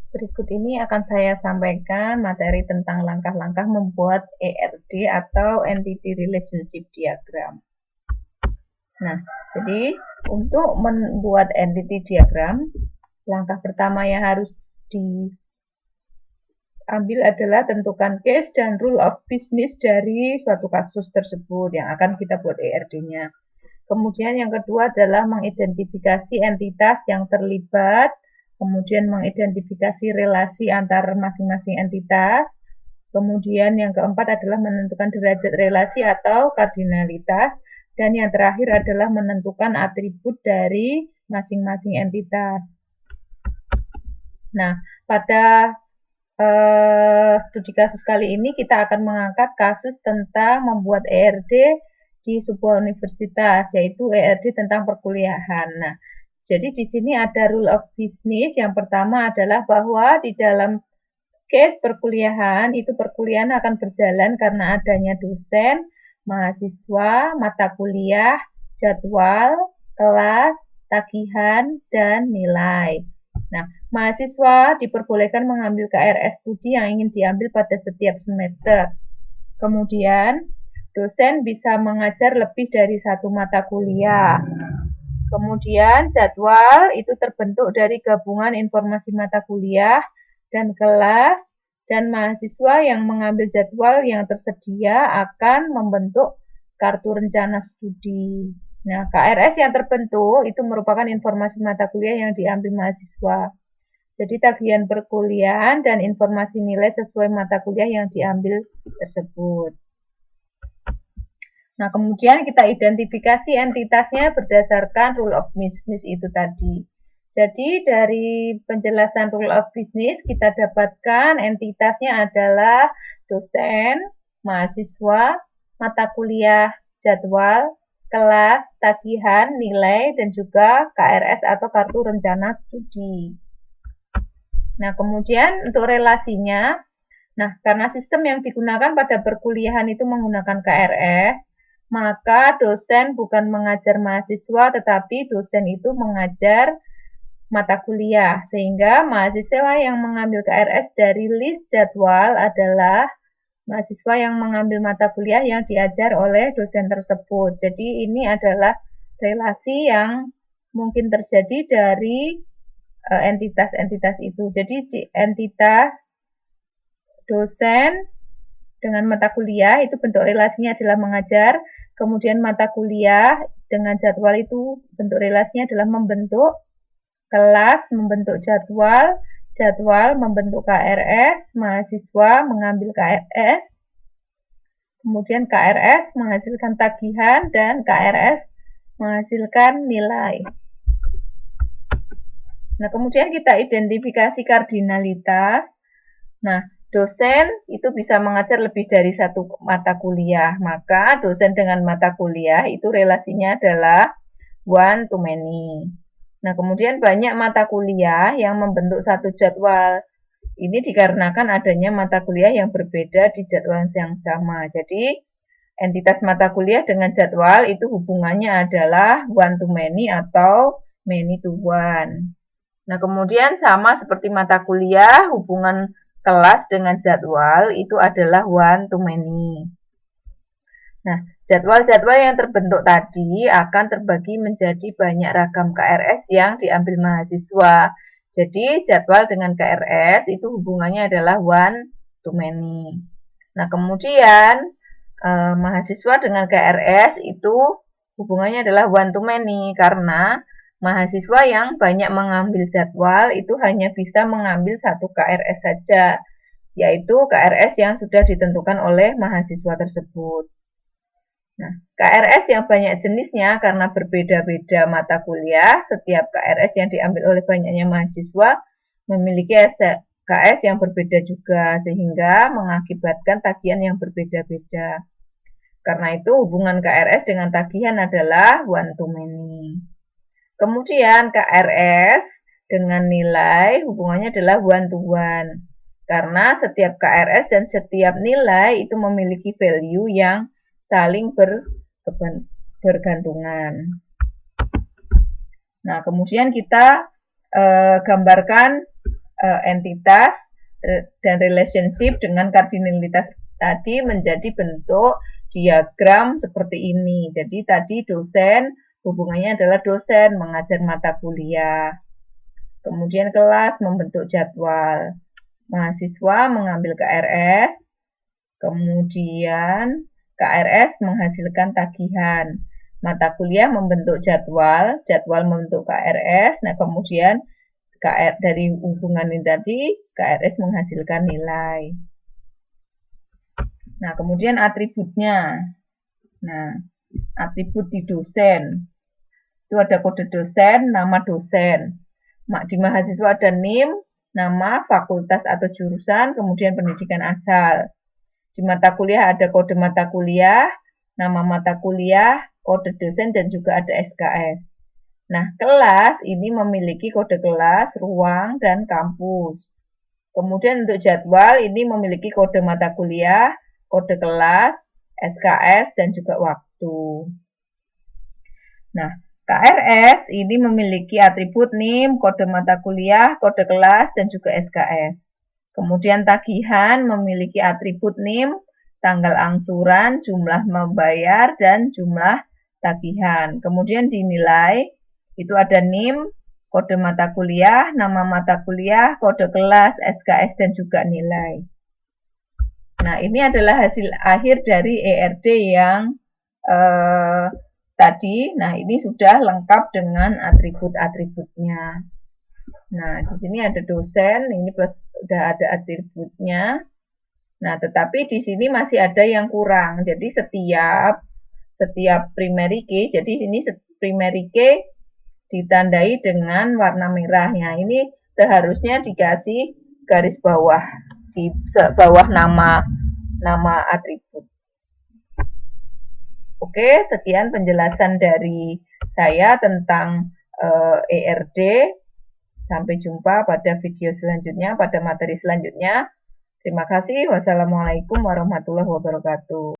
Berikut ini akan saya sampaikan materi tentang langkah-langkah membuat ERD atau Entity Relationship Diagram. Nah, jadi untuk membuat Entity Diagram, langkah pertama yang harus diambil adalah tentukan case dan rule of business dari suatu kasus tersebut yang akan kita buat ERD-nya. Kemudian yang kedua adalah mengidentifikasi entitas yang terlibat, kemudian mengidentifikasi relasi antar masing-masing entitas, kemudian yang keempat adalah menentukan derajat relasi atau kardinalitas, dan yang terakhir adalah menentukan atribut dari masing-masing entitas. Nah, pada studi kasus kali ini kita akan mengangkat kasus tentang membuat ERD di sebuah universitas, yaitu ERD tentang perkuliahan. Nah, jadi di sini ada rule of business. Yang pertama adalah bahwa di dalam case perkuliahan, itu perkuliahan akan berjalan karena adanya dosen, mahasiswa, mata kuliah, jadwal, kelas, tagihan, dan nilai. Nah, mahasiswa diperbolehkan mengambil KRS studi yang ingin diambil pada setiap semester. Kemudian, dosen bisa mengajar lebih dari satu mata kuliah. Kemudian, jadwal itu terbentuk dari gabungan informasi mata kuliah dan kelas, dan mahasiswa yang mengambil jadwal yang tersedia akan membentuk kartu rencana studi. Nah, KRS yang terbentuk itu merupakan informasi mata kuliah yang diambil mahasiswa. Jadi tagihan perkuliahan dan informasi nilai sesuai mata kuliah yang diambil tersebut. Nah, kemudian kita identifikasi entitasnya berdasarkan rule of business itu tadi. Jadi dari penjelasan rule of business kita dapatkan entitasnya adalah dosen, mahasiswa, mata kuliah, jadwal, kelas, tagihan, nilai, dan juga KRS atau kartu rencana studi. Nah, kemudian untuk relasinya, nah karena sistem yang digunakan pada perkuliahan itu menggunakan KRS, maka dosen bukan mengajar mahasiswa, tetapi dosen itu mengajar mata kuliah, sehingga mahasiswa yang mengambil KRS dari list jadwal adalah mahasiswa yang mengambil mata kuliah yang diajar oleh dosen tersebut. Jadi ini adalah relasi yang mungkin terjadi dari entitas-entitas itu. Jadi entitas dosen dengan mata kuliah itu bentuk relasinya adalah mengajar, kemudian mata kuliah dengan jadwal itu bentuk relasinya adalah membentuk, kelas membentuk jadwal, jadwal membentuk KRS, mahasiswa mengambil KRS, kemudian KRS menghasilkan tagihan, dan KRS menghasilkan nilai. Nah, kemudian kita identifikasi kardinalitas. Nah, dosen itu bisa mengajar lebih dari satu mata kuliah, maka dosen dengan mata kuliah itu relasinya adalah one to many. Nah, kemudian banyak mata kuliah yang membentuk satu jadwal. Ini dikarenakan adanya mata kuliah yang berbeda di jadwal yang sama. Jadi, entitas mata kuliah dengan jadwal itu hubungannya adalah one to many atau many to one. Nah, kemudian sama seperti mata kuliah, hubungan kelas dengan jadwal itu adalah one to many. Nah, jadwal-jadwal yang terbentuk tadi akan terbagi menjadi banyak ragam KRS yang diambil mahasiswa. Jadi, jadwal dengan KRS itu hubungannya adalah one to many. Nah, kemudian mahasiswa dengan KRS itu hubungannya adalah one to many karena mahasiswa yang banyak mengambil jadwal itu hanya bisa mengambil satu KRS saja, yaitu KRS yang sudah ditentukan oleh mahasiswa tersebut. Nah, KRS yang banyak jenisnya karena berbeda-beda mata kuliah, setiap KRS yang diambil oleh banyaknya mahasiswa memiliki KS yang berbeda juga, sehingga mengakibatkan tagihan yang berbeda-beda. Karena itu hubungan KRS dengan tagihan adalah one to many. Kemudian KRS dengan nilai hubungannya adalah one to one. Karena setiap KRS dan setiap nilai itu memiliki value yang saling bergantungan. Nah, kemudian kita gambarkan entitas dan relationship dengan kardinalitas tadi menjadi bentuk diagram seperti ini. Jadi tadi dosen, hubungannya adalah dosen mengajar mata kuliah. Kemudian kelas membentuk jadwal. Mahasiswa mengambil KRS. Kemudian KRS menghasilkan tagihan. Mata kuliah membentuk jadwal, jadwal membentuk KRS. Nah, kemudian dari hubungan ini tadi, KRS menghasilkan nilai. Nah, kemudian atributnya. Nah, atribut di dosen. Itu ada kode dosen, nama dosen. Di mahasiswa ada NIM, nama, fakultas atau jurusan, kemudian pendidikan asal. Di mata kuliah ada kode mata kuliah, nama mata kuliah, kode dosen, dan juga ada SKS. Nah, kelas ini memiliki kode kelas, ruang, dan kampus. Kemudian untuk jadwal ini memiliki kode mata kuliah, kode kelas, SKS, dan juga waktu. Nah, KRS ini memiliki atribut NIM, kode mata kuliah, kode kelas, dan juga SKS. Kemudian tagihan memiliki atribut NIM, tanggal angsuran, jumlah membayar, dan jumlah tagihan. Kemudian dinilai, itu ada NIM, kode mata kuliah, nama mata kuliah, kode kelas, SKS, dan juga nilai. Nah, ini adalah hasil akhir dari ERD yang tadi. Nah, ini sudah lengkap dengan atribut-atributnya. Nah, di sini ada dosen, ini plus sudah ada atributnya. Nah, tetapi di sini masih ada yang kurang. Jadi setiap primary key, jadi ini primary key ditandai dengan warna merah. Nah, ini seharusnya dikasih garis bawah di bawah nama atribut. Oke, sekian penjelasan dari saya tentang ERD. Sampai jumpa pada video selanjutnya, pada materi selanjutnya. Terima kasih. Wassalamualaikum warahmatullahi wabarakatuh.